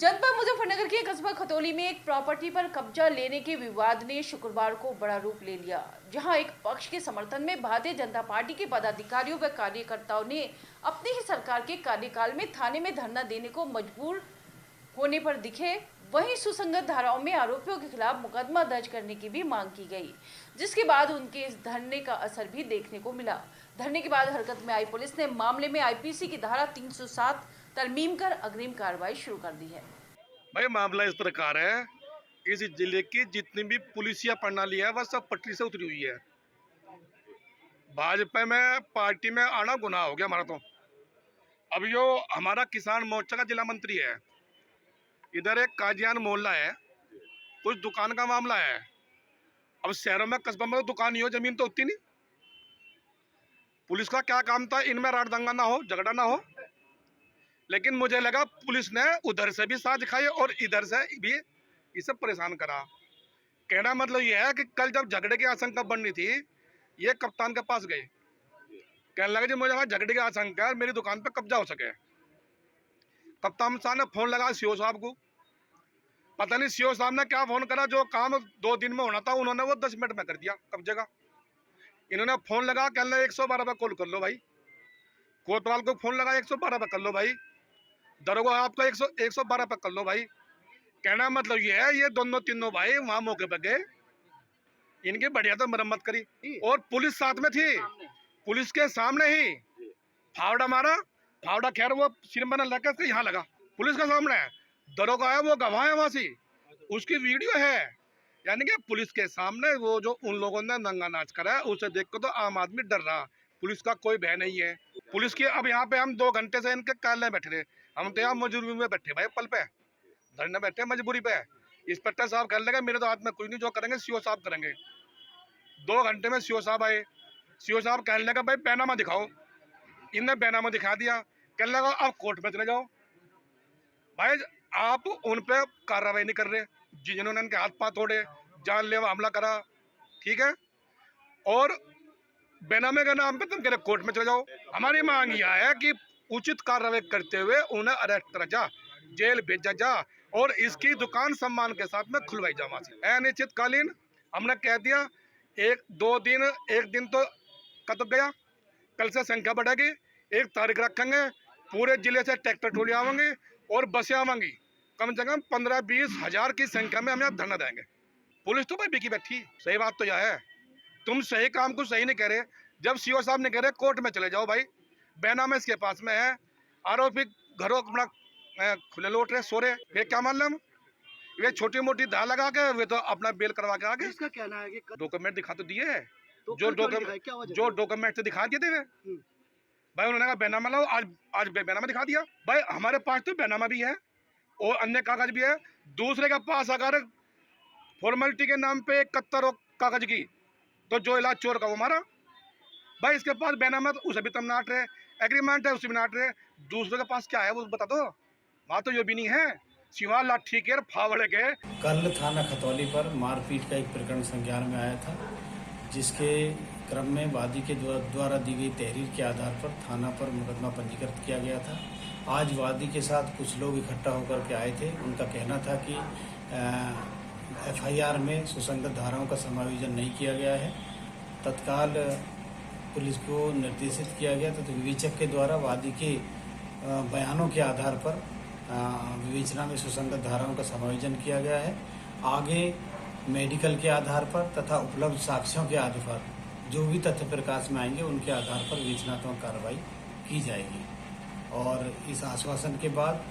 जनपद मुजफ्फरनगर के कस्बा खतौली में एक प्रॉपर्टी पर कब्जा लेने के विवाद ने शुक्रवार को बड़ा रूप ले लिया, जहां एक पक्ष के समर्थन में भारतीय जनता पार्टी के पदाधिकारियों व कार्यकर्ताओं ने अपनी ही सरकार के कार्यकाल में थाने में धरना देने को मजबूर होने पर दिखे। वहीं सुसंगत धाराओं में आरोपियों के खिलाफ मुकदमा दर्ज करने की भी मांग की गई, जिसके बाद उनके इस धरने का असर भी देखने को मिला। धरने के बाद हरकत में आई पुलिस ने मामले में आईपीसी की धारा 307 तरमीम कर अग्रिम कार्रवाई शुरू कर दी है। भाई मामला इस प्रकार है, इस जिले की जितनी भी पुलिसिया प्रणाली है वह सब पटरी से उतरी हुई है। भाजपा में पार्टी में आना गुनाह हो गया हमारा। तो अब जो हमारा किसान मोर्चा का जिला मंत्री है, इधर एक काजियान मोहल्ला है, कुछ दुकान का मामला है। अब शहरों में कस्बों में तो दुकान ही हो, जमीन तो होती नहीं। पुलिस का क्या काम था, इनमें राड़ दंगा ना हो, झगड़ा ना हो। लेकिन मुझे लगा पुलिस ने उधर से भी साथ दिखाई और इधर से भी इसे परेशान करा। कहना मतलब यह है कि कल जब झगड़े की आशंका बननी थी, ये कप्तान के पास गए, कहने लगे जी मुझे वहाँ झगड़े की आशंका है, मेरी दुकान पे कब्जा हो सके। कप्तान साहब ने फोन लगा सीओ साहब को, पता नहीं सीओ साहब ने क्या फोन करा, जो काम 2 दिन में होना था उन्होंने वो 10 मिनट में कर दिया कब्जे का। इन्होंने फोन लगा, कहने लगे 112 पे कॉल कर लो भाई। कोतवाल को फोन लगा, 112 पे कर लो भाई। दरोगा आपका 112 पे कर लो भाई। कहना मतलब ये है, ये दोनों तीनों भाई वहां मौके पर गए, इनकी बढ़िया तो मरम्मत करी और पुलिस साथ में थी। पुलिस के सामने ही फावड़ा मारा, फावड़ा खैर वो सिर में लगा के यहाँ लगा, पुलिस के सामने है। दरोगा है वो गवाह है, वहां से उसकी वीडियो है। यानी कि पुलिस के सामने वो जो उन लोगों ने नंगा नाच करा है, उसे देख कर तो आम आदमी डर रहा। पुलिस का कोई भय नहीं है पुलिस की। अब यहाँ पे हम 2 घंटे से इनके कार्यालय बैठे रहे, हम तो यहाँ मजबूरी में बैठे भाई, पल पे धरने बैठे मजबूरी पे। इंस्पेक्टर साहब कहने लगे मेरे तो हाथ में कुछ नहीं, जो करेंगे सीओ साहब करेंगे। 2 घंटे में सीओ साहब आए। सीओ साहब कहने लगा भाई बैनामा दिखाओ। इनने बैनामा दिखा दिया, कहने लगा आप कोर्ट में चले जाओ। भाई आप उन पे कार्रवाई नहीं कर रहे जिन्होंने इनके हाथ पांव तोड़े, जानलेवा हमला करा, ठीक है, और बैनामे के नाम पे तुम कह रहे कोर्ट में चले जाओ। हमारी मांग यह है कि उचित कार्रवाई करते हुए उन्हें अरेस्ट करा जा, जेल भेजा जा और इसकी दुकान सम्मान के साथ में खुलवाई जा। अनिश्चितकालीन हमने कह दिया, 1-2 दिन, 1 दिन तो कट गया, कल से संख्या बढ़ेगी। 1 तारीख रखेंगे, पूरे जिले से ट्रैक्टर ट्रॉली आवेंगे और बसें आवेंगी, कम से कम 15-20 हजार की संख्या में हम यहाँ धरना देंगे। पुलिस तो भाई बिकी बैठी। सही बात तो यह है, तुम सही काम को सही नहीं कह रहे। जब सीओ साहब ने कह रहे कोर्ट में चले जाओ भाई, बैनामा इसके पास में है, आरोपी घरों अपना खुले लौट रहे, सो रहे, फिर क्या मालूम ये छोटी मोटी धार लगा के वे तो अपना बेल करवा के आगे। इसका कहना है कि डॉक्यूमेंट दिखा तो दिए है, तो जो डॉक्यूमेंट से दिखा दिए थे भाई। उन्होंने कहा बैनामा लाओ, आज बैनामा दिखा दिया। भाई हमारे पास तो बैनामा भी है और अन्य कागज भी है। दूसरे के पास अगर फॉर्मेलिटी के नाम पे 71 कागज की, तो जो इलाज चोर का वो मारा। भाई इसके पास बैनामा तो उसे भी तुम नाट रहे, एग्रीमेंट है उसे भी नाट रहे। दूसरे के पास क्या है वो बता दो, वहाँ तो ये भी नहीं है, सिवा लाठी के फावड़े के। कल थाना खतौली पर मारपीट का एक प्रकरण संज्ञान में आया था, जिसके क्रम में वादी के द्वारा दी गई तहरीर के आधार पर थाना पर मुकदमा पंजीकृत किया गया था। आज वादी के साथ कुछ लोग इकट्ठा होकर के आए थे। उनका कहना था कि FIR में सुसंगत धाराओं का समायोजन नहीं किया गया है। तत्काल पुलिस को निर्देशित किया गया तो विवेचक के द्वारा वादी के बयानों के आधार पर विवेचना में सुसंगत धाराओं का समायोजन किया गया है। आगे मेडिकल के आधार पर तथा उपलब्ध साक्ष्यों के आधार पर जो भी तथ्य प्रकाश में आएंगे उनके आधार पर विवेचनात्मक कार्रवाई की जाएगी। और इस आश्वासन के बाद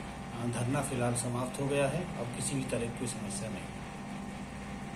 धरना फिलहाल समाप्त हो गया है। अब किसी भी तरह की कोई समस्या नहीं।